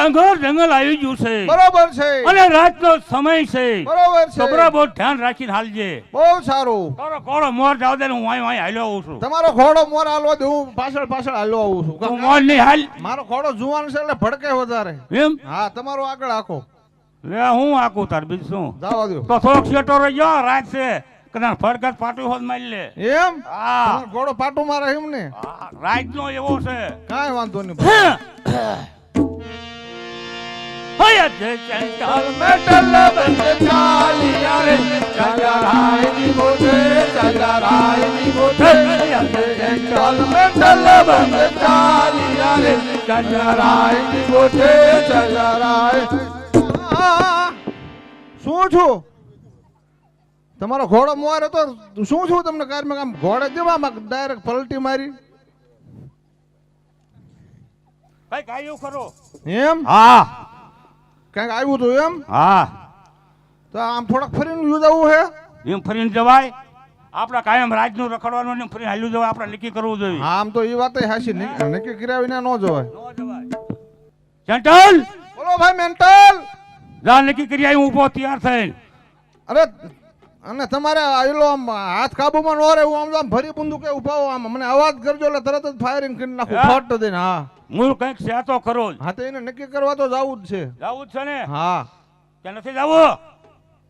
ઘાઘર જંગલ આવી ગયું છે બરોબર છે અને રાતનો સમય છે બરોબર તો છે બરાબર ધ્યાન રાખીને હાલજે બહુ સારું તારો ઘોડો મોર જાવ દે ને હું અહીં હાલ્યો આવું છું તમારો ઘોડો મોર હાલવા દે હું પાછળ પાછળ હાલવા આવું છું તું મોર નહીં હાલ મારો ઘોડો જુવાન છે એટલે ભડકે વધારે એમ હા તમારો આગળ આખો લે હું આકું તાર બીજું શું જવા દો તો થોડોક શેટો રહી ગયો રાત છે કદાચ ફરકત પાટું હોત મારી લે એમ હા તમારો ઘોડો પાટું મારે એમ ને રાત નો એવો છે કાંઈ વાંધો નહીં હૈ જય ચંચલ મેટલ બંધ ચાલિયા રે ચંચરાય ની ગોઠે ચંચરાય ની ગોઠે હૈ જય ચંચલ મેટલ બંધ ચાલિયા રે ચંચરાય ની ગોઠે ચંચરાય શું છું તમારો ઘોડો મોર હતો શું છું તમને કારમાં આમ ઘોડે દેવામાં ડાયરેક્ટ પલટી મારી ભાઈ કાયું ખરો એમ હા કંઈક આવ્યું હતું એમ હા તો આમ થોડાક ફરીને યોજાવું છે એમ ફરીને જવાય આપડા કાયમ રાજનું રખડવાનું ને ફરી હાલ્યું જવાય આપણે નક્કી કરવું જોઈએ હા આમ તો એ વાત હાસી નક્કી કર્યા વિના ન જવાય ચંટલ બોલો ભાઈ મેન્ટલ જા નક્કી કરી આવી ઊભો તૈયાર થઈને અરે અને તમારે આયલો આમ હાથ કાબુમાં ન રહે હું આમ ભરી બંદૂકે ઉભાવો આમ મને અવાજ કરજો એટલે તરત જ ફાયરિંગ કરી નાખું ફટ દઈને હા હું કંઈક સેતો ખરો જ હા તો એને નક્કી કરવા તો જવું જ છે જાવું જ છે ને હા કે નથી જાવું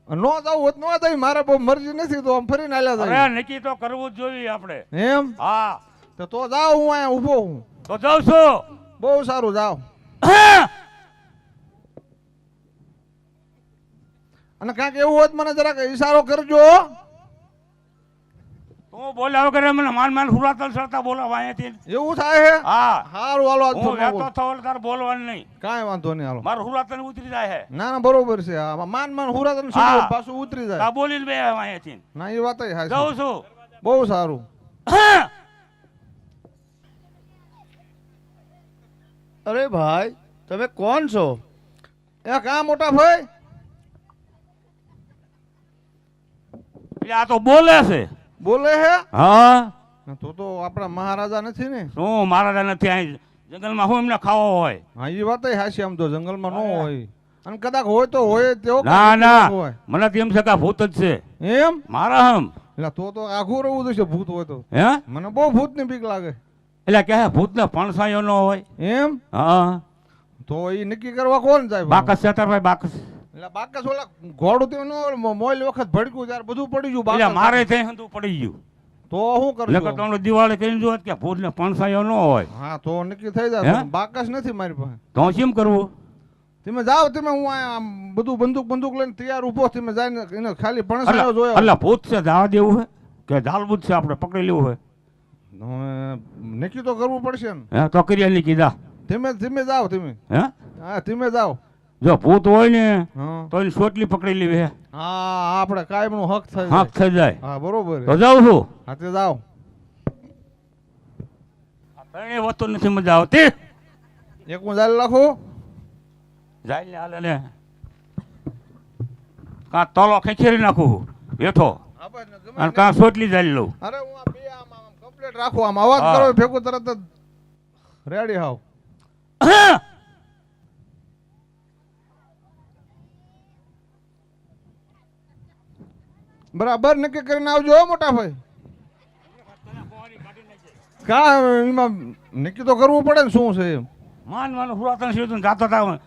નો જવું હોત ન થાય મારે બહુ મરજી નથી તો આમ ફરીને આલ્યા જાય અરે નક્કી તો કરવું જ જોઈએ આપણે એમ હા તો જાઓ હું અહીંયા ઊભો હું તો જાઉં છું બહુ સારું જાઓ અને કાંઈક એવું હોત મને જરાક ઈશારો કરજો તું બોલ્યા વગર મને માન માન હુરાતલ સરતા બોલાવા અહીંયાથી એવું થાય હે હા સારું હાલો આજ હું વેતો થયો તાર બોલવાનું નહીં કાંઈ વાંધો નહીં હાલો મારું હુરાતલ ઉતરી જાય હે ના ના બરોબર છે હા માન માન હુરા તને હા. પાછું ઉતરી જાય તા બોલીને બે અહીંયાથી ના એ વાત જાઉં હાચી છું બહુ સારું અરે ભાઈ તમે કોણ છો? એ કા મોટા ભાઈ એટલે આ તો બોલે છે બોલે હે હા તો આપણા મહારાજા નથી ને શું મહારાજા નથી અહીં જંગલમાં હું એમને ખાવો હોય હા એ વાત હાચી આમ તો જંગલમાં ન હોય અને કદાચ હોય તો હોય તેવો ના ના હોય મને તો એમ છે કે આ ભૂત જ છે એમ મારા હમ એટલે તો આઘું રહેવું જોઈશે ભૂત હોય તો હે મને બહુ ભૂતની બીક લાગે એટલે કે ભૂતને પણસાયો ન હોય એમ હા તો એ નક્કી કરવા કોણ જાય બાકસ છેતરભાઈ બાકસ એટલે બાકસ ઓલા ઘોડું તો નો મોલ વખત ભડક્યું ત્યારે બધું પડી ગયું એટલે બાકસ મારે ત્યાં હંધું પડી ગયું તો શું એટલે કરજો તમને દિવાળી કરીને જોત કે ભૂતને પણસાયો ન હોય હા તો નક્કી થઈ હે? જાય બાકસ નથી મારી પાસે તો કેમ કરવું તમે જાઓ તમે હું આમ બધું બંદૂક લઈને તૈયાર ઊભો તમે જઈને એને ખાલી પણસાયો જોયો એટલે ભૂત છે જવા દેવું હે કે જાલબૂત છે આપણે પકડી લેવું હોય હવે નક્કી તો કરવું પડશે ને હે તો કરી ની કીધા ધીમે જાઓ તમે હે હા ધીમે જાઓ જો ભૂત હોય ને હા તો એની સોટલી પકડી લેવી હે હા આપણે કાયમનો હક થઈ હાથ થઈ જાય હા બરોબર તો જાઉં છું હા તે જાઓ કઈ વસ્તુ નથી મજા આવતી એક હું જાલ રાખું જાય ને હાલે ને કાં તલો ખેંચી નાખું બેઠો અને કાં સોટલી જાય લઉં અરે હું આ બે આમ કમ્પ્લીટ રાખું આમ અવાજ હા. કરો ભેગું તરત જ રેડી હાવ બરાબર નક્કી કરીને આવજો હો મોટા ભાઈ કા એમાં નક્કી તો કરવું પડે ને શું છે એમ માન પુરાતન સીધું જાતો હતા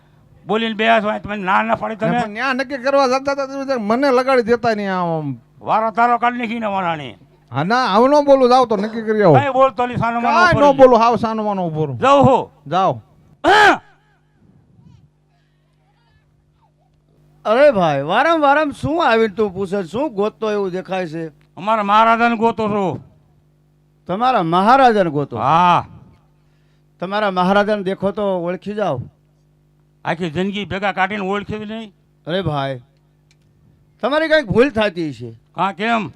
બોલીને બે તમે ના ના પાડી તમે પણ ન્યા નક્કી કરવા જતા હતા તમે મને લગાડી દેતા નહીં આમ વારો તારો કાઢી નાખીને વરાણી હા ના આવ ન બોલું જાવ તો નક્કી કરી આવો કઈ બોલતો નહીં સાનો કાંઈ માનો ન બોલું હાવ સાનો માનો ઉભો રહું જાઉં હો જાઓ અરે ભાઈ વારંવાર શું આવીને તું પૂછે શું ગોતતો એવું દેખાય છે? અમારા મહારાજાને ગોતો છો તમારા મહારાજાને ગોતો? હા તમારા મહારાજાને દેખો તો ઓળખી જાઓ. આખી જિંદગી ભેગા કાઢીને ઓળખી નહીં અરે ભાઈ તમારી કંઈક ભૂલ થતી છે. કાં કેમ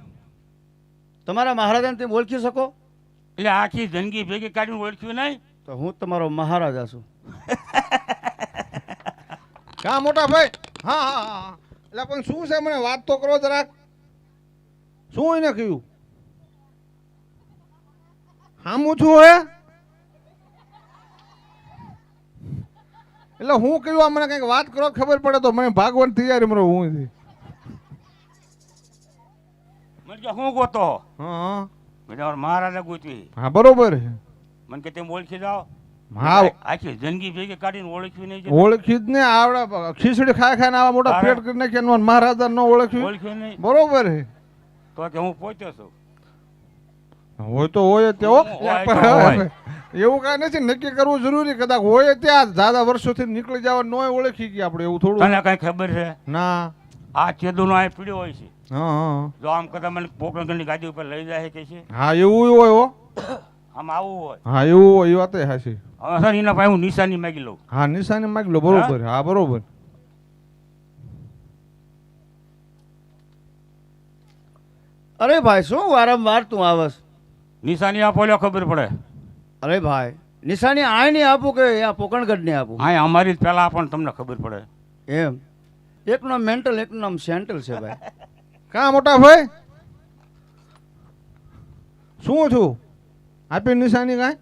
તમારા મહારાજાને તમે ઓળખી શકો? એટલે આખી જિંદગી ભેગી કાઢીને ઓળખ્યું નહીં તો હું તમારો મહારાજા છું. કા મોટા ભાઈ હા હા હા એટલે પણ શું છે મને વાત તો કરો જરાક શું એને કહ્યું હામું છું હે એટલે હું કહ્યું મને કંઈક વાત કરો તો ખબર પડે તો મને ભાગવાની તૈયારી મરો હું મને કે હું ગોતો હા મેં તમારા મહારાજા ગોતવી હા બરોબર છે મને કે તેમ ઓળખી જાઓ હા આખી જિંદગી ભેગી કાઢીને ઓળખવી નહીં ઓળખી જ ને આવડા ખીચડી ખાઈ ખાઈને આવા મોટા તારે- પેટ કરી નાખ્યા મહારાજા ન ઓળખ્યું ઓળખવી નહીં બરોબર છે તો કે હું પહોંચ્યો છું હોય તો હોય જ તે હો. હોય તો હોય. એવું કાંઈ નથી નક્કી કરવું જરૂરી કદાચ હોય ત્યાં દાદા વર્ષોથી નીકળી જવા ન ઓળખી ગયા આપણે એવું થોડું તને કઈ ખબર છે ના આ ચેદુનો આ પીડ્યો હોય છે હા હા જો આમ કદાચ મને પોકરણગઢની ગાદી ઉપર લઈ જાય કે છે હા એવું હોય હો આમ આવું હોય હા એવું હોય એ વાત હાચી હવે સર એના પાસે હું નિશાની માગી લઉં હા નિશાની માગી લો બરોબર હા બરોબર અરે ભાઈ શું વારંવાર તું આવસ? નિશાની આપો લ્યો ખબર પડે અરે ભાઈ નિશાની આની આપું કે આ પોકણગઢની આપું? હા અમારી જ પહેલા પણ તમને ખબર પડે એમ એકનો મેન્ટલ એકનો સેન્ટલ છે ભાઈ. કા મોટા ભાઈ શું છું આપી નિશાની કાંઈ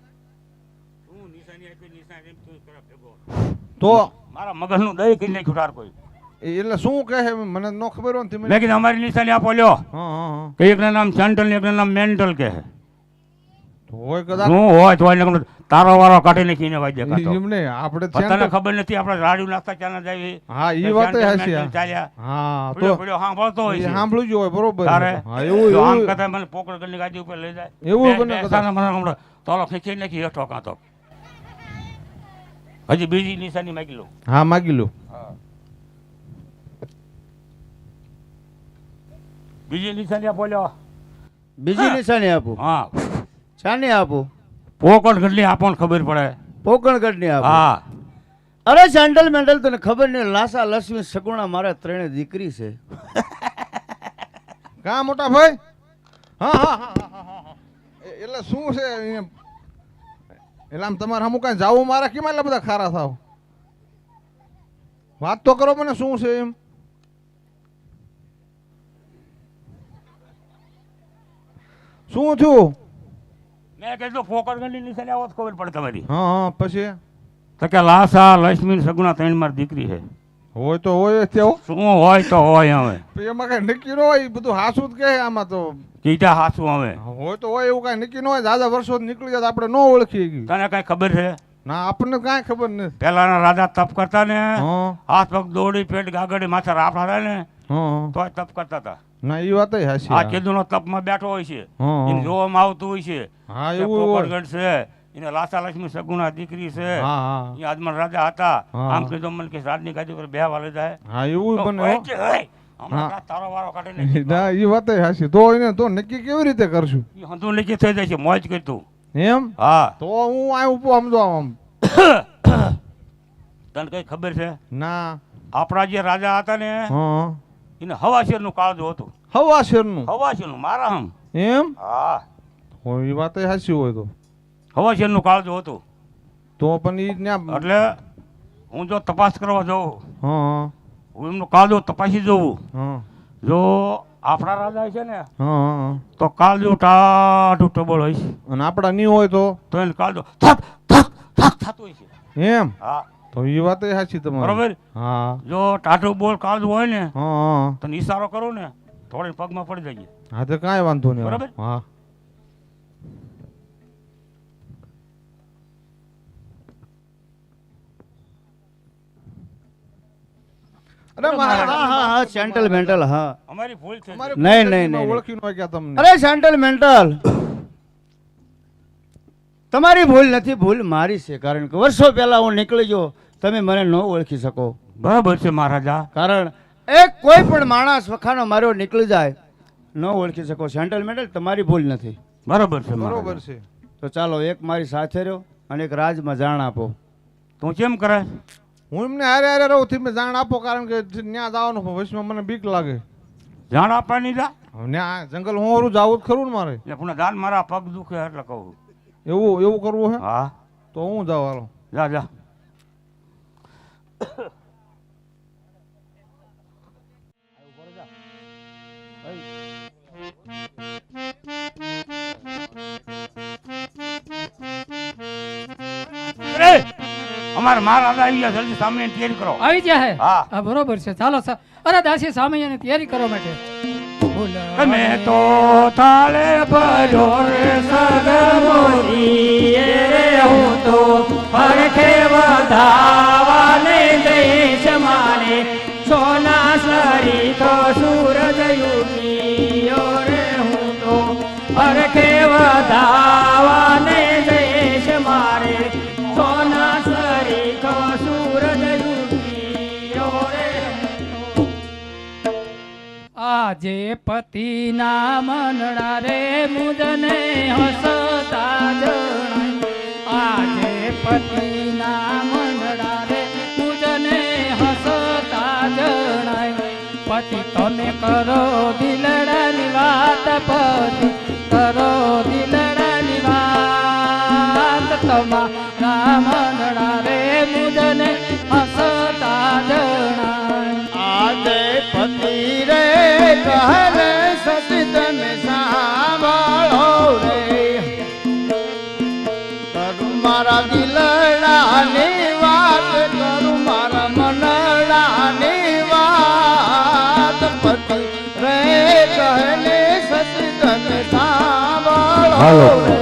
તો મારા મગજનું દહીં કરી નાખ્યું ઠાર કોઈ એટલે શું કહે છે મને ન ખબર હોય ને તમે મેં કીધું અમારી નિશાની આપો લ્યો હા હા કે એકના નામ સેન્ટલ ને એકના નામ મેન્ટલ કે તો હોય કદાચ શું હોય તો એને તારો વારો કાઢી નાખીને વાજે કાઢો એમ નહીં આપણે તને center- ખબર નથી આપણે રાડ્યું નાસ્તા ચાના જાય હા એ વાત હાચી ચાલ્યા હા તો પીડ્યો પીડ્યો સાંભળતો હોય એ છે સાંભળ્યું જ હોય બરોબર તારે હા એવું જો આમ એવું કદાચ મને પોકળગઢની ગાદી ઉપર લઈ જાય એવું બે- બને બે કદાચ. સાના મને હમણાં તોલો ખેંચી નાખી હેઠો કાંતો હજી બીજી નિશાની માગી લઉં હા માગી લો બીજી નિશાની આપો લ્યો બીજી નિશાની આપું? હા શાની આપું? પોકળગઢની આપો ને ખબર પડે પોકણગઢની આપું? હા અરે સેન્ટલ મેન્ટલ તને ખબર નહીં, લાસા લક્ષ્મી સગુણા મારા ત્રણે દીકરી છે. કા મોટા ભાઈ હા હા હા હા, હા, હા. એટલે શું છે અહીંયા? એટલે આમ તમારે અમુક કાંઈ જાવું મારા કેમ એટલા બધા ખારા થાવ વાત તો કરો મને શું છે એમ શું થયું મેં કીધું પોકળગઢની નિશાની આવો તો ખબર પડે તમારી હા હા પછી તો કે લાસા લક્ષ્મી ને સગુણા ત્રણ મારી દીકરી છે હોય તો હોય જ તેવો શું હોય તો હોય હવે એમાં કઈ નક્કી ન હોય એ બધું હાસું જ કહે આમાં તો કીધા હાસું હવે હોય તો હોય એવું કાંઈ નક્કી ન હોય દાદા વર્ષો નીકળી જાય તો આપણે ન ઓળખી ગયું તને કઈ ખબર છે ના આપણને કાંઈ ખબર નથી પેલાના રાજા તપ કરતા ને હા હાથ પગ દોડી પેટ ગાગડી માથે રાફડા થાય ને હા તોય તપ કરતા હતા ના એ વાત હાસી આ કેદુનો તપમાં બેઠો હોય છે હા, એને હા. જોવામાં આવતું હોય છે હા કે એવું હોય પોકળગઢ છે એને લાસા લક્ષ્મી સગુણા દીકરી છે હા હા એ આદમન રાજા હતા હા. આમ કીધું મને કે રાજની ગાદી પર બેહવા લઈ જાય હા એવું તો બને હોય હો. કે હોય. હમણાં હા. તારો વારો કાઢીને ના એ વાત હાસી તો એને તો નક્કી કેવી રીતે કરશું ઈ હંધું નીચે થઈ જાય છે મોજ કરતું એમ હા તો હું આ ઉભો સમજો આમ તને કઈ ખબર છે ના આપણા જે રાજા હતા ને હા એને હવાશેરનું કાળજું હતું હવા શેરનું હવાશેરનું મારા હમ એમ હા હોય એ વાત હાસી હોય તો હવાશેરનું કાળજું હતું તો પણ ઈ ત્યાં એટલે હું જો તપાસ કરવા જાઉં હા હું એમનું કાળજું તપાસી જોઉં હા જો આપણા રાજા છે ને હા હા તો કાળજું ટાઢું ટબળ હોય છે અને આપડા નહીં હોય તો એને કાળજું થક થક થક થતું હોય છે એમ હા તો એ વાત સાચી તમારી બરોબર હા જો ટાઢું બોલ કાળજું હોય ને હા હા તો ઈશારો કરું ને થોડી પગમાં પડી જઈએ હા તો કાંઈ વાંધો નહીં બરાબર. હા અરે મારા હા હા હા સેન્ટલ મેન્ટલ હા. અમારી ભૂલ છે અમારે નહીં, કોઈ નહીં, નહીં. ઓળખી ન ગયા તમને અરે સેન્ટલ મેન્ટલ તમારી ભૂલ નથી, ભૂલ મારી છે. કારણ કે વર્ષો પહેલા હું નીકળી ગયો, તમે મને ન ઓળખી શકો. બરાબર છે મહારાજા કારણ એક કોઈ પણ માણસ વખાનો માર્યો નીકળી જાય ન ઓળખી શકો. સેન્ટલ મેન્ટલ તમારી ભૂલ નથી. બરાબર છે બરોબર બરોબર છે તો ચાલો એક મારી સાથે રહ્યો અને એક રાજમાં જાણ આપો. તું કેમ કરે હું એમને હારે હારે રહું થી મેં જાણ આપો કારણ કે ત્યાં જવાનું વચમાં મને બીક લાગે જાણ આપવાની જા ત્યાં જંગલ હું જાવું જ ખરું ને મારે એટલે પુનઃ દાન મારા પગ દુખે એટલે કહું એવું એવું કરવું હે હા તો હું જાવ હાલો જા જા અમારે મહારાજ આવી ગયા, જલ્દી સામેની તૈયારી કરો. આવી ગયા હે હા. હા બરોબર છે ચાલો અરે દાસી સામૈયાની તૈયારી કરો માટે અમે તો થાળે ભર્યો રે સગમોજી રે, હું તો હરખે વધાવાને જઈશ મારે, સોના સરીખો સૂરજ યુગીયો રે, હું તો હરખે વધાવાને જઈશ મારે, સોના સરીખો સૂરજ યુગીયો રે. આજે પતિના મનડા રે મુજને હસતા જણાય, આજે પતિના મનડા રે મુજને હસતા જણાય, પતિ તમે કરો દિલડાની વાત, પતિ કરો દિલડાની વાત, તમારા મનડા રે મુજને હસતા જણાય. આજે પતિ રે કહે સતી તમે સાંભળો રે, કરું મારા દિલડાની વાત, કરું મારા મનડાની વાત, પતિ રે કહે સતી તમે સાંભળો રે.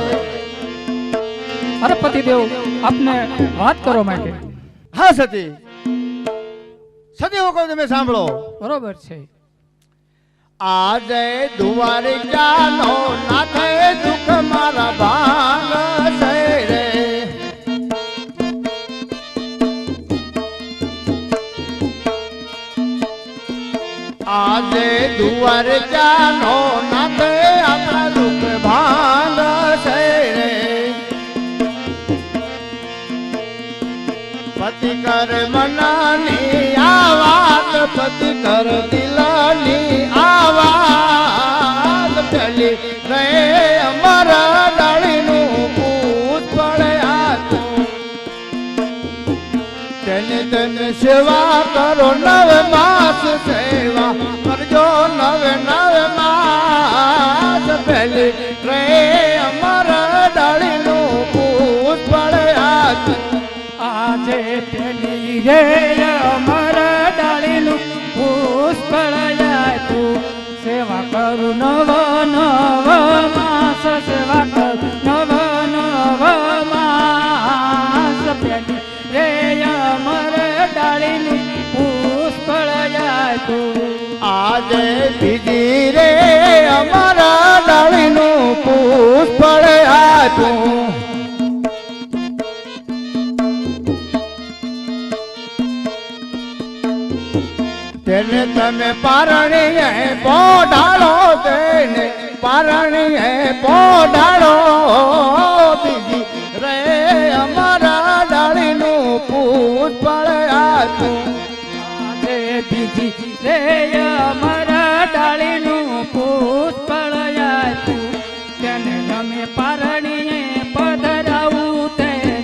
અરે પતિદેવ આપને વાત કરો માટે. હા સતી, સતી હું કહું તમે સાંભળો. બરોબર છે. આજે દ્વારિકાનો નાથે દુઃખ મારા ભાંગ છે રે, આજે દ્વારિકાનો નાથે આપણા દુઃખ ભાંગ છે રે, પતિ કર મનાની આ વાત, પતિ કર દિલની આ વાત, પેલી રે અમારા ડાળીનું પૂત પડે હાથું, તેને તેને સેવા કરો નવ માસ, સેવા કરજો નવ નવ માસ, પેલી રે અમારા ડાળીનું પૂત પડે હાથું, આજે પેલી રે અમારા ડાળીનું પુષ્પળાય તું, સેવા કરું નવ નવ માસ, સેવા કરું નવ નવ માસ, પેલી રે અમારા ડાળીનું પુષ્પળાય તું. આજે બીજી રે અમારા ડાળીનું પુષ્પ આપ્યું, તેને તમે પારણીએ પોઢાડો, તેને પારણીએ પોઢાડો, બીજી રે અમારા ડાળીનું પુષ્પ આપ્યું, આજે બીજી રે અમારા ડાળીનું પુષ્પળાય તું, તેને અમે પારણીએ પધરાવું, તેને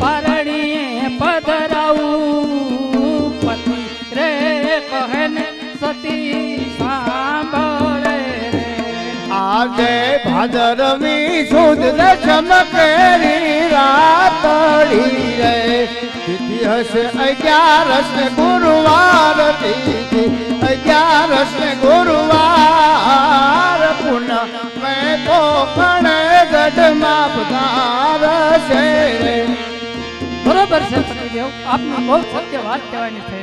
પારણીએ પધરાવું, પતિ રે કહે ને સતી સાંભળે રે. આજે ભાદરવી સુદ ચમકેરી રાતડી રે, તિથિ હશે 11 ને ગુરુવાર, તિથિ 11 ને ગુરુવાર, પુનઃ મેં કોકણે ગઢમાં પધારશે રે. બરોબર છે પતિદેવ, આપને બહુ સત્ય વાત કહેવાની છે.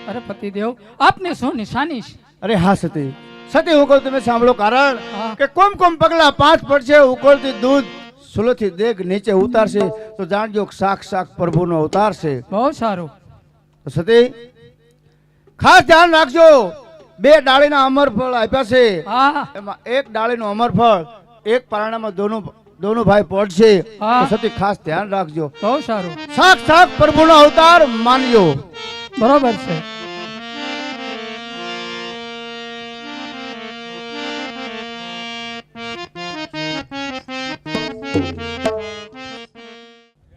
અરે પતિદેવ આપને શું નિશાની છે? અરે હા સતી, સતી હું કહું તમે સાંભળો, કારણ હા. કે કોમ પગલા 5 પડશે, ઉકળતી દૂધ સુલથી દેગ નીચે ઉતારશે, તો જાણજો કે સાક્ષાત પ્રભુનો અવતાર છે. બહુ સારું. તો સતી ખાસ ધ્યાન રાખજો, 2 ડાળીના અમરફળ આપ્યા છે, હા એમાં એક ડાળીનું અમરફળ એક પારણામાં દોનો ભાઈ પડશે. હા. તો સતી ખાસ ધ્યાન રાખજો, બહુ સારું. સાક્ષાત પ્રભુનો અવતાર માનજો. બરોબર છે.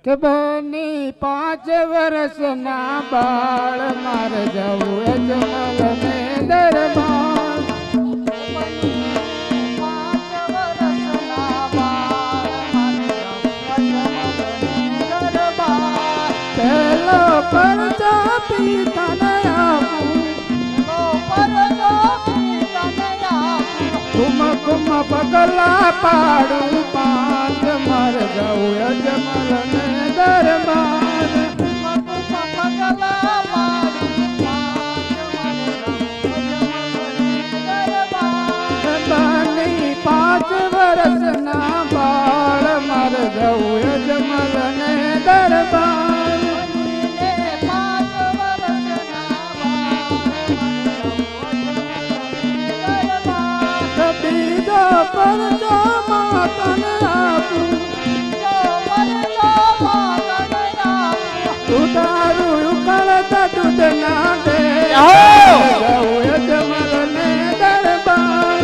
કે બની 5 વર્ષના બાળ મારે જવું અજમલ ને દરબાર, પહેલો પગલા પાડું પાંચ મર જાઉં અજમલ ને દરબાર પગલા પાડું 5 વર્ષના બાળ મર જાઉં અજમલ ને દરબાર પરજો માતન આપું તું તારું ઉકળતા દૂધ ના દે જમલ ને દરબાર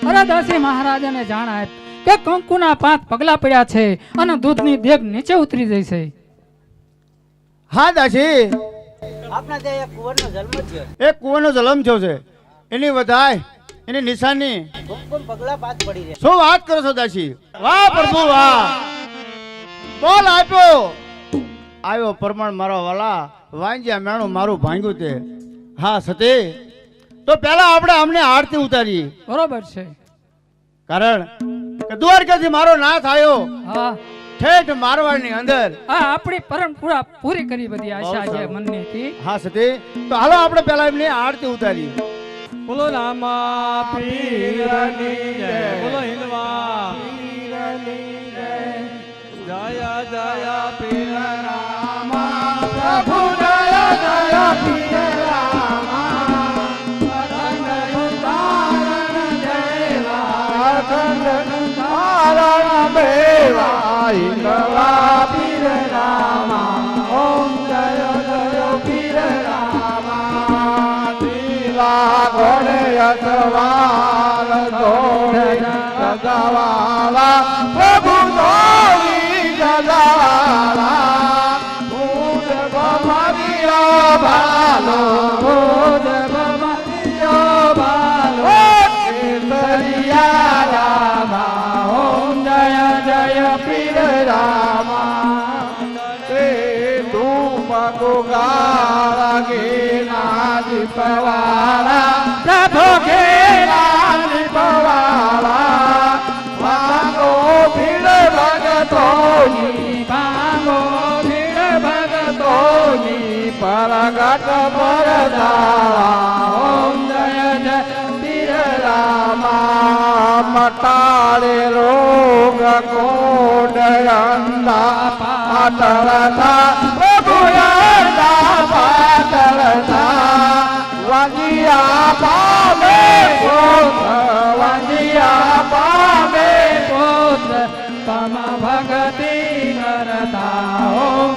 અરે દાસી મહારાજાને જાણ આપ કે કંકુના 5 પગલા પડ્યા છે અને દૂધની દેગ નીચે ઉતરી જાય છે. હા દાસી, આપણા ત્યાં એક કુંવરનો જન્મ થયો. એક કુંવરનો જન્મ થયો છે. એની વધાય એની નિશાની કુમકુમ પગલા પાત પડી રહ્યા. શું વાત કરો છો દાસી? વાહ પ્રભુ વાહ, બોલ આપ્યો આવ્યો પ્રમાણ મારો વાલા વાંજ્યા મેણું મારું ભાંગ્યું તે. હા સતી, તો પહેલા આપણે અમને આરતી ઉતારી. બરોબર છે. કારણ કે દ્વારકાથી મારો નાથ આવ્યો હા, ઠેઠ મારવાડની અંદર. આ આપણી પરંપરા પૂરી કરી બધી આશા જે મનની હતી. હા સતી, તો હાલો આપણે પહેલા એમની આરતી ઉતારી. બોલો રામા પીરની જય, બોલો હિન્દવા પીરની જય, જય જય પીર રામા પ્રભુ જય જય પીર રામા અખંડ તારણ દેવા હિન્દવા પીર રામા ઓમ જય જય પીર રામા દિલા ઘોડે અસવાલ દોડે ગજાવાલા પ્રભુ દોડી ગજાવાલા ભૂત ભમરિયો ભાલો ભૂત ભમરિયો ભાલો કેસરિયા રામા ઓમ જય જય પીર રામા તે ધૂપ ગુગાળા ગીના દીપવાળા પ્રભુ ઘેરા દીપવાળા ભાંગો ભીડ ભગતોની ભાંગો ભીડ ભગતોની પરગટ પરદાળા ઓમ જય જય પીર રામા મટાડે રોગ કોડ અંધા પાતળતા પ્રભુ અંધા પાતળતા વાંજિયા પામે પોત વાંજિયા પામે પોત તમ ભગતિ કરતા ઓમ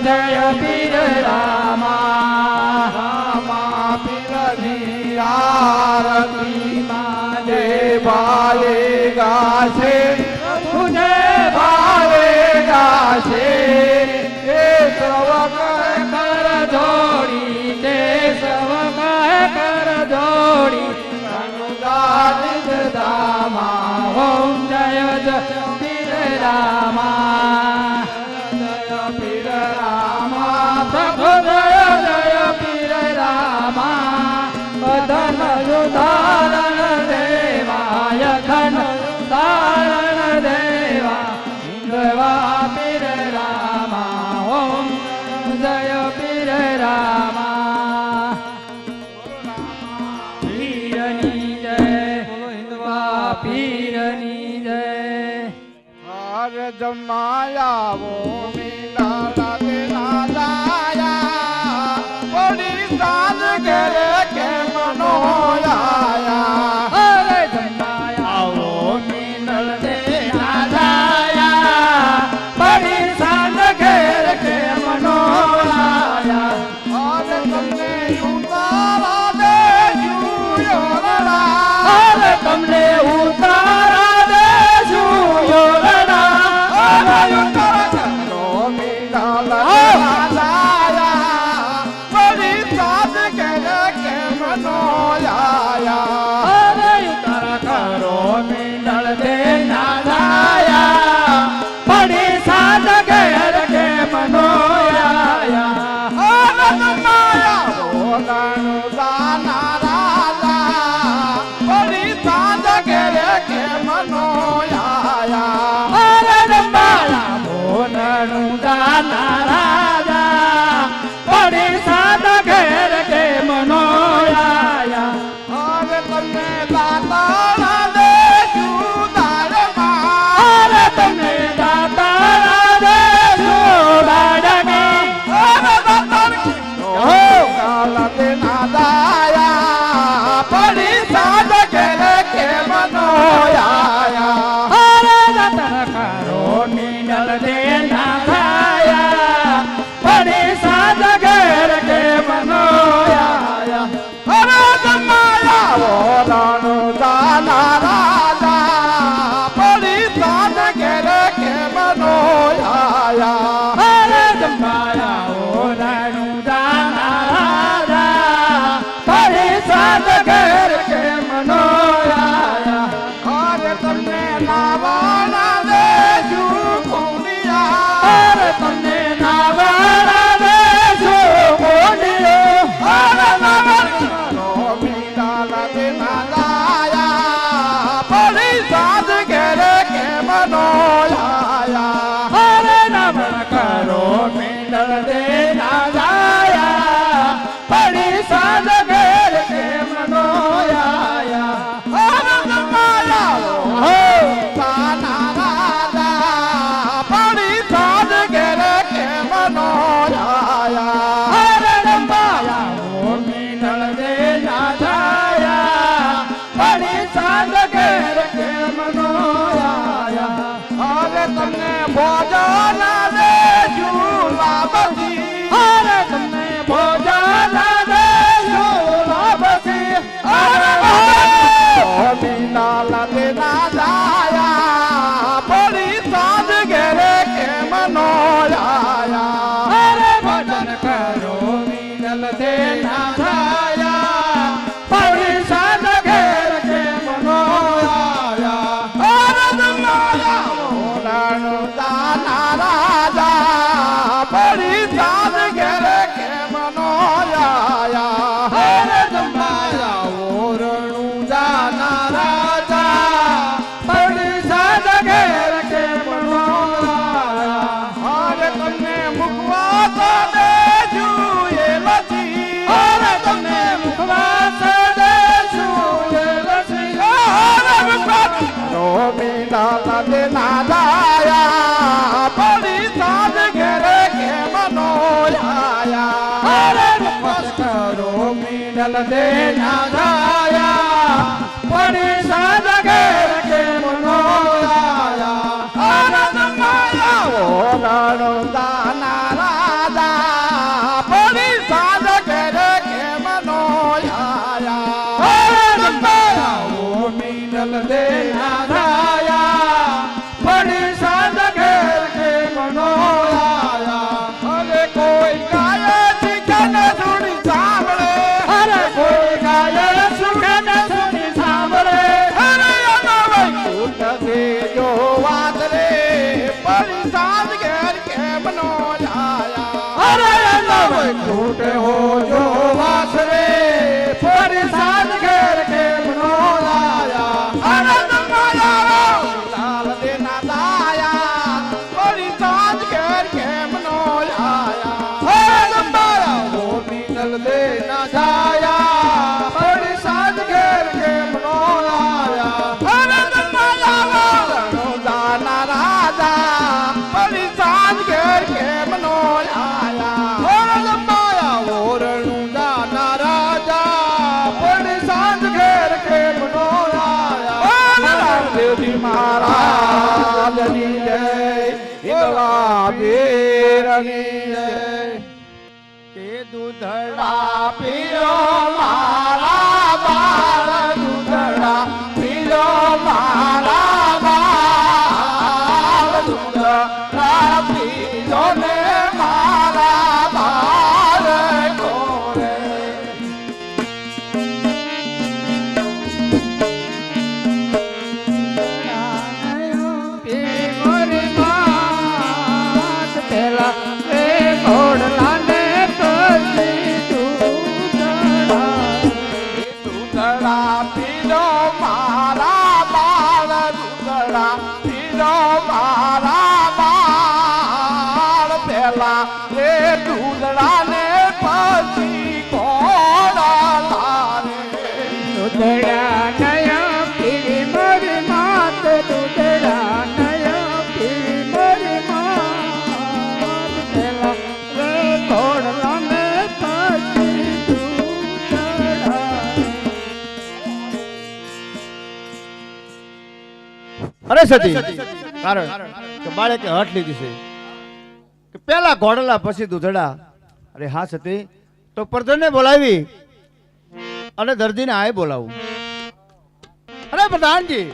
જય પીર રામા રામા પીરની આરતી માં જે ભાલે ગાશે તુજે ભાલે ગાશે એ સવક કર જોડી તે સવક કર જોડી અનુદાન દામા ઓમ જય જય પીર રામા જય પીર રામા પ્રભુ જય જય પીર રામા ધન ઉદાહરણ દેવાય ધન ઉદાહરણ દેવા હિન્દવા પીર રામા ઓમ જય પીર રામા પીરની જય હિન્દવા પીરની જય હર જમાયાવો મીંડા દેના દાયા ઓડી સાજ ઘરે કેમ નો આયા હરે જમાયાવો મીંડળ દેના દાયા બડી સાંજ ઘેર કેમ નો આયા હર તમને ઉતારા દે જુયોરડા હરે તમને ઉતારા દેશું યોરડા હર ઉતારા ચંદો મીંડા દેના દાયા ઓડી સાજ ઘરે સાદ ઘેર કેમ નો આયા અરે તમને નાવાના દેશું કોડિયા અરે તમને નાવાના દેશું કોડિયા અરે નાવાનો મીઠાલા દે નાયા પડી સાદ ઘેર કેમ નો આયા અરે નમન કરો મીંડળ દે નાયા પડી સાદ ઘેર કેમ નો આયા અરે નમાયા હો તાના રાજા પડી સાદ ઘેર કેમ નો આયા અરે નમાયા હો મીંડળ દે નાયા પડી સાદ ઘેર કેમ નો આયા અરે તમને ભોજન દેશું લાભથી અરે તમને ભોજન દેશું લાભથી અરે મીનાલા દે ના જાયા પડી સાદ ઘેરે કેમ નો આયા અરે ભજન કરો મીનલ દે ના જાયા પડી સાદ ઘેર કેમ નો આયા અરે દમાયા મોરાનો દાના રાજા પડી સાદ ઘેરે કેમ નો આયા અરે દમાયા ઓરણું દાના રાજા પડી સાદ ઘેર કેમ નો આયા અરે તમને મુખવાસ દેશું એ લસી અરે તમને મુખવાસ દેશું એ લસી અરે મુખવાસ નો મીઠાલા દે નાયા પડી સાદ ઘેરે કેમ નો આયા અરે મુખવાસ કરો મીઠાલ દે નાયા પડી સાદ ઘેર કેમ નો આયા અરે નમાયા ઓલાનો દાના રાજા પડી સાદ ઘેરે કેમ નો આયા અરે નમાયા ઓ મીઠાલ દે નાયા પડી સાદ ઘેર કેમ નો આયા અરે કોઈ ગાય ચિકન સુણી સાંભળે અરે કોઈ ગાય સુખન સુણી સાંભળે અરે અનવઈ કૂટ દેજો વાત રે પડી સાદ ઘેર કેમ નો આયા અરે અનવઈ કૂટ હો જો વાત રે પડી સાદ ઘેર કેમ નો આયા અરે નમાયા લાલ દે ના દાયા પડી સાદ ઘેર કેમ નો આયા અરે નમાયા ઓ મીનલ દે ના જાયા પડી સાદ ઘેર કેમ નો આયા અરે નમાયા રણો દાના રાજા પડી સાદ ઘેર કેમ નો આયા અરે નમાયા ઓરણું દાના રાજા પડી સાદ ઘેર કેમ નો આયા રામદેવજી મહારાજની જય હિંગળા વીરની જય કે દૂધડા પીરો મારા બાળ દૂધડા પીરો મારા બાળ દૂધડા પીરો ને મારા બાળ કોરે દૂધડા પીરો મારા બાળ દૂધડા પીરો મારા બાળ પેલા એ દૂધડા ને પછી કોડા લારે દૂધડા નયા પીરી મારી માત દૂધડા નયા પીરી મારી માત પેલા એ કોડા ને પછી દૂધડા અરે સતી કારણ કે બાળકે હઠ લીધી છે કે પેલા ઘોડલા પછી દૂધડા. અરે હા સતી તો પ્રધાનને બોલાવી અને દર્દીને આય બોલાવું. અરે પ્રધાનજી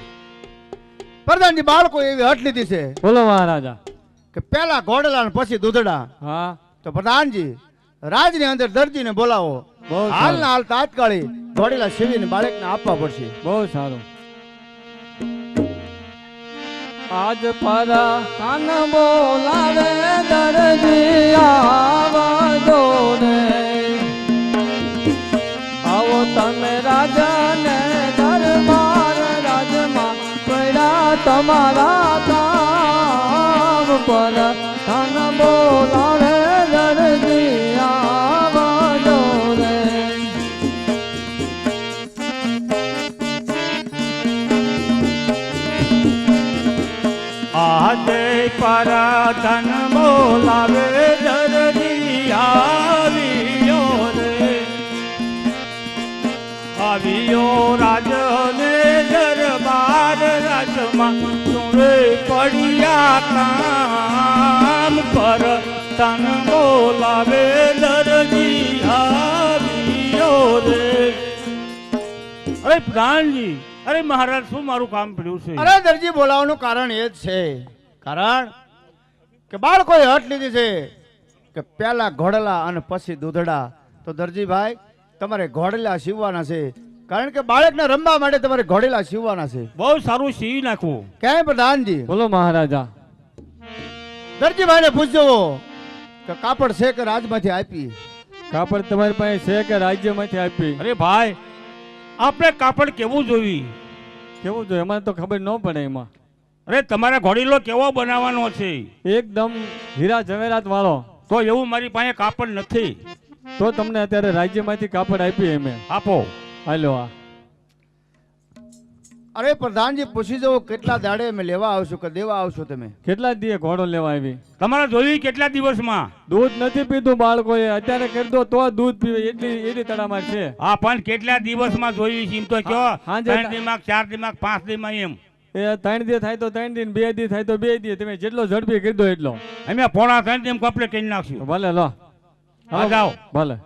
બાળકો એવી હઠ લીધી છે બોલો મહારાજા. કે પેલા ઘોડલા ને પછી દૂધડા. હા તો પ્રધાનજી રાજની અંદર દર્દીને બોલાવો. બહુ સારું. હાલના હાલ તાત્કાલિક ઘોડીલા સેવીને બાળકને આપવા પડશે. બહુ સારું. આજ પર કાન બોલાવે દરજી આવજો રે. આવો તમે રાજાને દરબાર રાજમાં પડ્યા તમારા કામ પર કાન બોલાવે દરજી આવજો રે. આજે પર ધન બોલાવે દરજી આવ્યો રે. આવ્યો રાજને દરબાર રાજમાં સુરે પડ્યા કામ પર તન બોલાવે દરજી આવ્યો રે. અરે પ્રાણજી, અરે મહારાજ શું મારું કામ પડ્યું છે? અરે દરજી બોલાવવાનું કારણ એ જ છે. કારણ કે બાળકોએ હટ લીધી છે કે પહેલા ઘોડલા અને પછી દૂધડા. તો દરજીભાઈ તમારે ઘોડલા સીવવાના છે, કારણ કે બાળકને રમવા માટે તમારે ઘોડલા સીવવાના છે. બહુ સારું સીવી નાખવું. ક્યાંય પ્રધાનજી બોલો મહારાજા. દરજીભાઈને પૂછજો કે કાપડ છે કે રાજમાંથી આપી. કાપડ તમારી પાસે છે કે રાજ્યમાંથી આપી? અરે ભાઈ, આપણે કાપડ કેવું જોવી? કેવું જોઈએ એમાં તો ખબર ન પડે. એમાં અરે તમારે ઘોડીલો કેવો બનાવવાનો છે? એકદમ હીરા જવેરાત વાળો. તો એવું મારી પાસે કાપડ નથી. તો તમને અત્યારે રાજ્યમાંથી કાપડ આપી એમ. આપો. હાલો. આ અરે પ્રધાનજી પૂછી જવો કેટલા દાડે અમે લેવા આવશું કે દેવા આવશો તમે? કેટલા દીએ ઘોડો લેવા આવી? તમારે જોયું કેટલા દિવસમાં? દૂધ નથી પીધું બાળકોએ, અત્યારે કરી દો તો દૂધ પીવે એટલી તડામાર છે. હા, પણ કેટલા દિવસમાં જોયું છે એમ તો કયો? હાંજે 3 દિમાગ 4 દિમાગ 5 દિમાગ એમ. એ 3 દી થાય તો 3 દી, 2 દી થાય તો 2 દી. તમે જેટલો ઝડપી કરી દો એટલો. અમે પોણા 3 દિન કપડે કરી નાખશું. ભલે લો. હા, જાઓ. ભલે.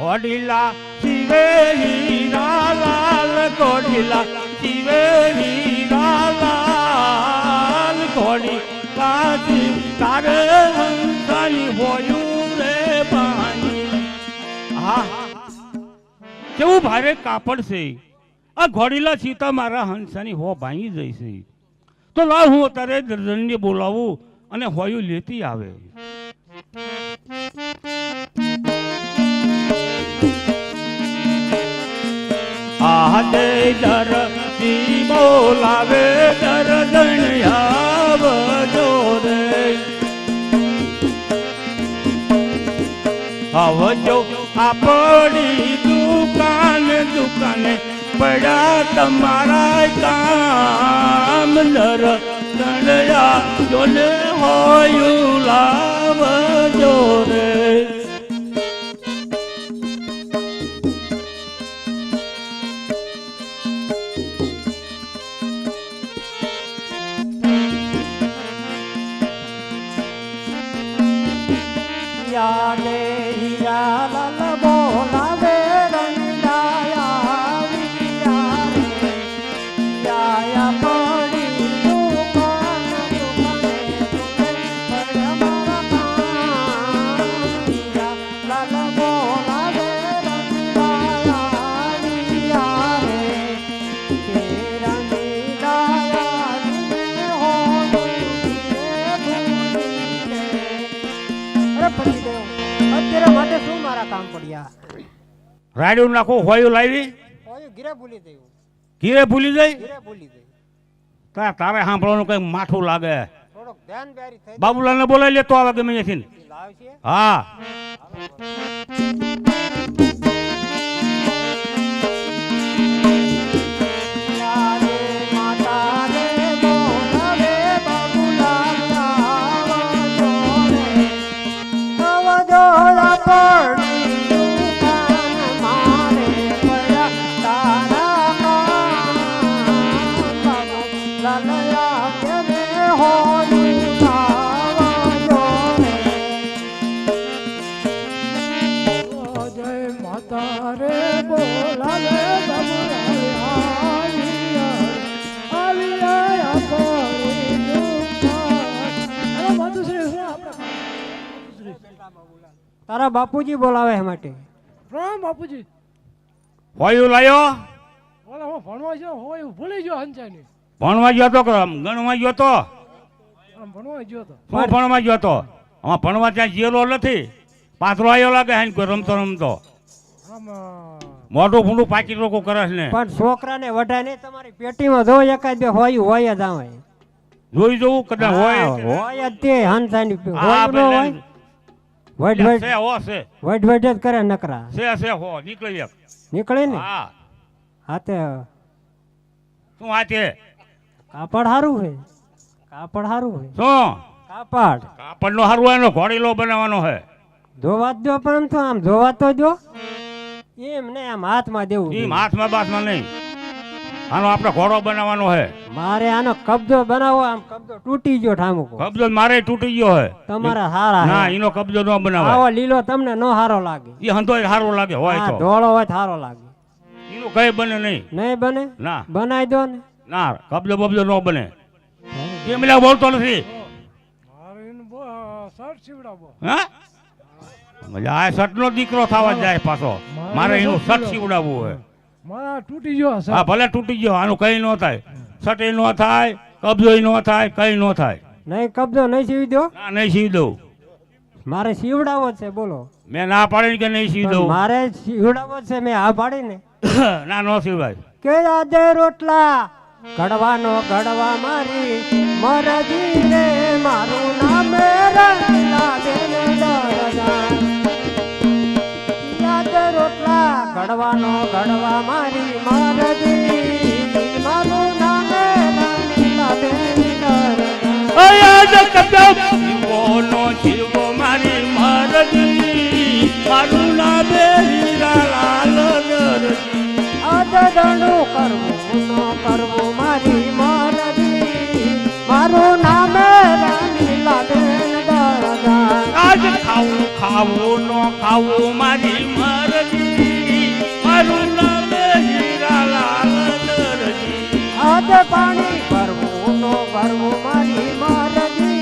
ઘોડીલા શિવે હીરા લાલ, ઘોડીલા શિવે હીરા લાલ, ઘોડીલા તારે હંસાની હોયું રે પાણી. હા, કેવું ભારે કાપડ છે. આ ઘોડીલા સીતા મારા હંસાની હો ભાંગી જઈ છે. તો લાવ હું અત્યારે દર્જનને બોલાવું અને હોયું લેતી આવે. આજે દરજી બોલાવે દર્જન આવજો રે. આવજો આપણી દુકાને પડ્યા તમારા કામ. દર્જન આવજો ને હોયું લાવજો રે. યાદે હીરા લાલ બોલાવે રંગાયા વિચારે. યાયા પડી દુકાન દુકાને પડ્યા મારા કામ. હીરા લાલ બોલાવે રંગાયા વિચારે. કેરાની ડાયા અત્યારે માટે શું મારા કામ પડ્યા? રાડ્યું નાખો, હોયું લાવી. ગીરે ભૂલી ગયું. ઘીરે ભૂલી જાય. ગીરે ભૂલી ગયું. તારે સાંભળવાનું કઈ માઠું લાગે. થોડોક ધ્યાન બેરી થઈ બાબુલાલને બોલાવી લેતો આવે ગમે ત્યાંથી. લાવશે. હા. યાદે માતા રે બોલાવે બાબુલાલ આવજો રે. આવજો પડી દુકાન મારે પડ્યા તારા કામ. બાબુલાલ આવજે રે હોયું લાવજો રે. જય તારા બાપુજી બોલાવે છે માટે. પ્રણામ બાપુજી. હોયું લાયો ઓલા હું ભણવા ગયો હોય હું ભૂલી ગયો હંચાની. ભણવા ગયો તો કે ગણવા ગયો તો આમ ભણવા ગયો તો. શું ભણવા ગયો તો આમાં ભણવા ત્યાં જેલો નથી પાથરો આવ્યો લાગે હે કોઈ રમતો રમતો આમ મોઢું ફૂંડું પાકી લોકો કરે છે ને પણ છોકરાને વઢાય નહીં, તમારી પેટીમાં જો એકાદ બે હોય જ આવે. જોઈ જવું કદાચ હોય હોય જ તે હંસાની હા હોય ન હોય. પેલા વઢ વઢ છે હો છે વઢ વઢ જ કરે નકરા. છે હો નીકળી એક નીકળે ને હા હાથે શું હાથે કાપડ હારું છે. કાપડ હારું છે. શું કાપડ કાપડ નો હારું એનો ઘોડીલો બનાવવાનો છે જોવા જ દો, પણ તો આમ જોવા તો જો એમ ને આમ હાથમાં દેવું. એમ હાથમાં બાથમાં નહીં આનો આપણે ઘોડો બનાવવાનો છે મારે આનો કબજો બનાવો. આમ કબજો તૂટી ગયો ઠામુકો. કબજો મારે તૂટી ગયો છે તમારા હારા ના હે. એનો કબજો ન બનાવાય આવો લીલો તમને નો હારો લાગે. એ હંધોય સારું લાગે હોય હા, તો ધોળો હોય તો હારો લાગે. એનું કઈ બને નહીં નહીં બને ના બનાવી દો ને. ના કબજો બબજો ન બને કેમ એટલે બોલતો નથી મારે એનું શર્ટ સીવડાવો. હા મજા આ સટનો દીકરો થવા જાય પાછો મારે એનું સટ સીવડાવવું હોય મારા તૂટી ગયો હશે. હા ભલે તૂટી ગયો આનું કઈ ન થાય સટ ન થાય કબજો ન થાય કઈ ન થાય નહીં કબજો નહીં સીવી દો. ના નહીં સીવી દઉં મારે સીવડાવો જ છે. બોલો. મેં ના પાડી કે નહીં સીવી પણ દઉં મારે સીવડાવો જ છે. મેં આ પાડી ને ના નો સીવાય કે આજે રોટલા ઘડવાનો ઘડવા મારી મરજી રે મારું નામ રંગલા બેને દરજા. આજે રોટલા ઘડવાનો ઘડવા મારી મરજી મારું નામ રંગલા બેને દરજા. આયાજ કબજો જીવોનો જીવો મારી મરજી મારું નામ હીરાલાલ દરજી આજે દંડું કરવું નો કરવું મારી મરજી મારું નામ રંગલા બેને દરજા. આજ ખાવું ખાવું નો ખાવું મારી મરજી મારું નામ હીરાલાલ દરજી આજે પાણી ભરવું નો ભરવું મારી મરજી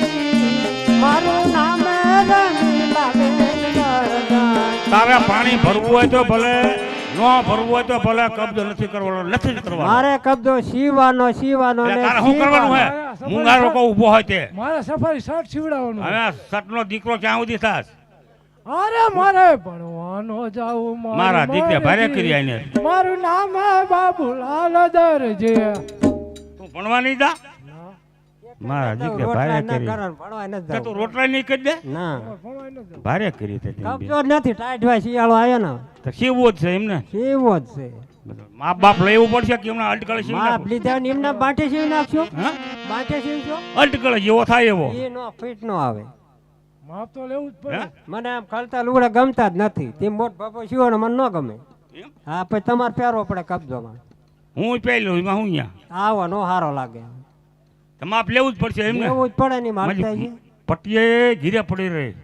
મારું નામ રંગીલા બેન દરજા. તારે પાણી ભરવું હોય તો ભલે ન ભરવું હોય તો ભલે કબજો નથી કરવાનો નથી જ કરવાનો મારે કબજો સીવાનો સીવાનો એટલે ને તારે શું કરવાનું હે સીવાનો. મુંગારો કો ઊભો હોય તે મારે સફારી શર્ટ સીવડાવવાનું. હવે સટનો દીકરો ક્યાં સુધી થાસ અરે મારે ભણવાનો જાવું મારા દીકરા ભારે કરી આઈને મારું નામ હે બાબુલાલ દરજી. તું ભણવા નહીં જા મારા દીકરા ભારે રોટલા ના કરી કરવાનું, ભણવા નથી તે તું જવું. રોટલા નહીં કરી દે ના ભણવાય ન જાવ. ભારે કરી તે તેમ કબજો જ નથી. ટાઈટ હોય શિયાળો આવ્યો ને તો સીવવો જ છે એમને સીવો જ છે. મા બાપ લેવું પડશે કે એમના અટકળ સીવી માપ નાખો. લીધા ને એમના બાંટે સીવી નાખશો. હા બાંટે સીવશો અટકળ જેવો થાય એવો એ નો ફિટ નો આવે. માપ તો લેવું જ પડે. હે? મને આમ ખલતા લુગડા ગમતા જ નથી. તે મોટ બાપો સીવો ને મને ન ગમે. એમ? હા પછી તમારે પહેરવો પડે કબજોમાં. હું પહેલું એમાં હું અહીંયા આવો નો હારો લાગે. માપ લેવું જ પડશે એમને એવું જ પડે નહીં માનતા છે. પટીએ ઘીરે પડી રહી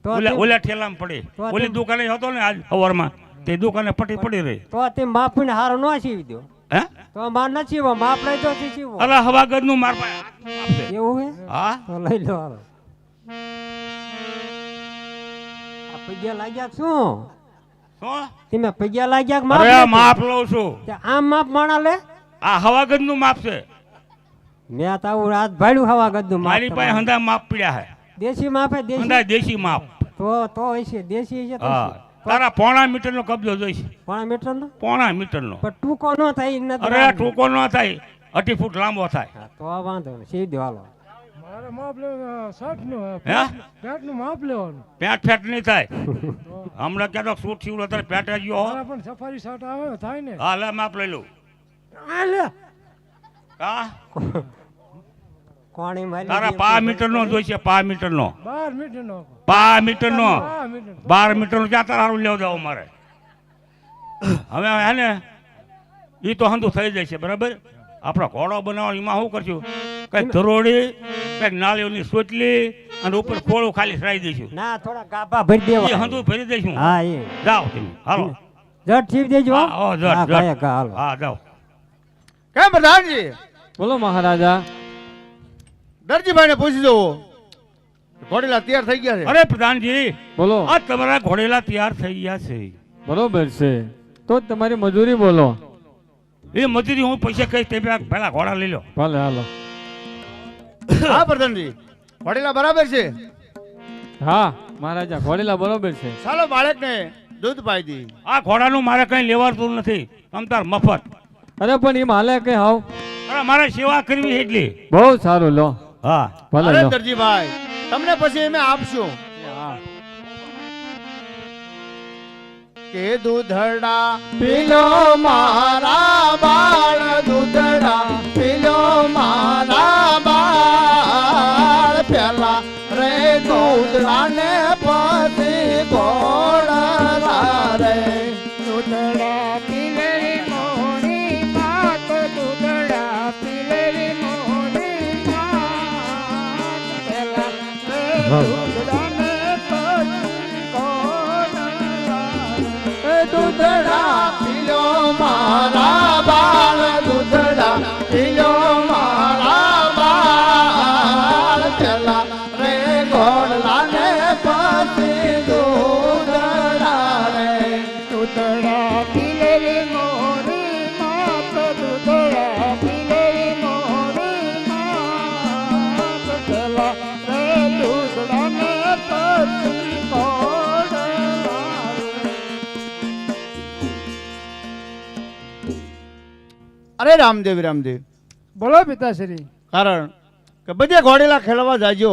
તો ઓલા તે- ઓલા ઠેલામાં પડી તો ઓલી તે- દુકાને હતો ને આજ સવારમાં તે દુકાને પટી પડી રહી તો તે માપીને હારો ન સીવી દો. હે તો માર ન સીવો. માપ લઈ દો તે સીવો. અલા હવાગઢ નું માર પાસે હાથનું માપ છે. એવું હે હા તો લઈ લો હાલો. આ પૈયા લાગ્યા કે શું? શું તમે પૈયા લાગ્યા કે માપ અરે લેતો? માપ લઉં છું તે આમ માપ માણા લે. આ હવાગઢ નું માપ છે મેં તો આવું રાત ભાડ્યું હવા ગદ્દું માપ મારી પાસે તમારું. હંધા માપ પડ્યા છે દેશી માપ હે દેશી. હંધા દેશી માપ તો હશે દેશી હશે તો હા હશે. તારા પોણા મીટર નો કબજો જોઈશ પોણા મીટર નો પોણા મીટર નો પણ ટૂંકો ન થાય ઈ નથી અરે રાખવું. ટૂંકો ન થાય 2 ફૂટ લાંબો થાય હા, તો વાંધો નહીં સીવી દો હાલો. મારે માપ લેવું શર્ટ નું હે? પેન્ટ નું માપ લેવાનું. પેટ ફેટ નહીં થાય હમણાં ક્યાં સૂટ સીવડો તારે પેટ જ ગયો મારે પણ સફારી શર્ટ આવે થાય ને. હા લે માપ લઈ લઉં આ લે હા કોણી મારી તારા દે. 5 મીટર નો જોઈશે 5 મીટર નો 12 મીટર નો 5 મીટર નો 12 મીટર 12 મીટર નો ક્યાં તારા હારું લેવા જાવ મારે હવે હે ને એ તો હંધું થઈ જાય છે બરાબર આપણે ઘોડો બનાવવાનો એમાં શું કરશું કઈ ધરોડી કઈ નાળીઓની સોટલી અને ઉપર ખોળું ખાલી સરાઈ દઈશું ના થોડા ગાભા ભરી એ દેવા. હંધું ભરી દઈશું હા એ જાઓ તમે હાલો જટ સીવી દેજો હો. હા, હો, જટ, હા, જટ. ગાયક, હાલો. હા જાઓ કેમ પ્રધાનજી બોલો મહારાજા. દરજીભાઈ ને પૂછી જવું ઘોડીલા તૈયાર થઈ ગયા છે. અરે પ્રધાનજી, બોલો આ તમારા ઘોડેલા તૈયાર થઈ ગયા છે. બરોબર છે તો જ તમારી મજૂરી બોલો. એ મજૂરી હું પૈસા કહીશ તે પહેલા ઘોડા લઈ લો. ભલે હાલો. હા પ્રધાનજી, ઘોડીલા બરાબર છે. હા મહારાજા ઘોડેલા બરોબર છે. ચાલો બાળકને દૂધ પાઈ દી. આ ઘોડાનું મારે કઈ લેવાતું નથી, તમતાર મફત. અરે પણ એમ હાલે કઈ હાવ અરે મારે સેવા કરવી છે એટલી. બહુ સારું લો. હા ભલે અરે લો. દરજીભાઈ, તમને પછી અમે આપશું હા. કે દૂધડા પીલો મારા બાળ, દૂધડા પીલો મારા બાળ, પેલા રે દૂધડાને પછી ઘોડલા રે. દૂધડા પીલેલી મોરી માત, દૂધડા પીલેલી મોરી માત, પેલા રે દૂધડાને પછી ઘોડલા. દૂધડા પીલો મારા બાળ, દૂધડા પીલો મારા બાળ, પેલા રે ઘોડલાને પછી દૂધડા રે. દૂધડા પીલેલી મોરી માત, દૂધડા પીલેલી મોરી માત, પેલા રે દૂધડાને પછી ઘોડલા. અરે રામદેવ રામદેવ, બોલો પિતાશ્રી. કારણ કે બધે ઘોડેલા ખેલવા જાજો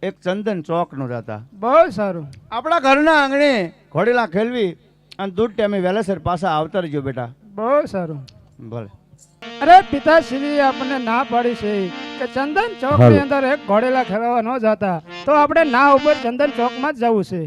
એક ચંદન ચોક નો રહેતા. બહુ સારું. આપણા ઘરના આંગણે ઘોડેલા ખેલવી અને દૂધ ટાઈમે વહેલાસર પાછા આવતા રહેજો બેટા. બહુ સારું. ભલે. અરે પિતાશ્રી આપણને ના પાડી છે કે ચંદન ચોક ની અંદર એક ઘોડેલા ખેલવા ન જતા, તો આપણે ના ઉપર ચંદન ચોક માં જ જવું છે.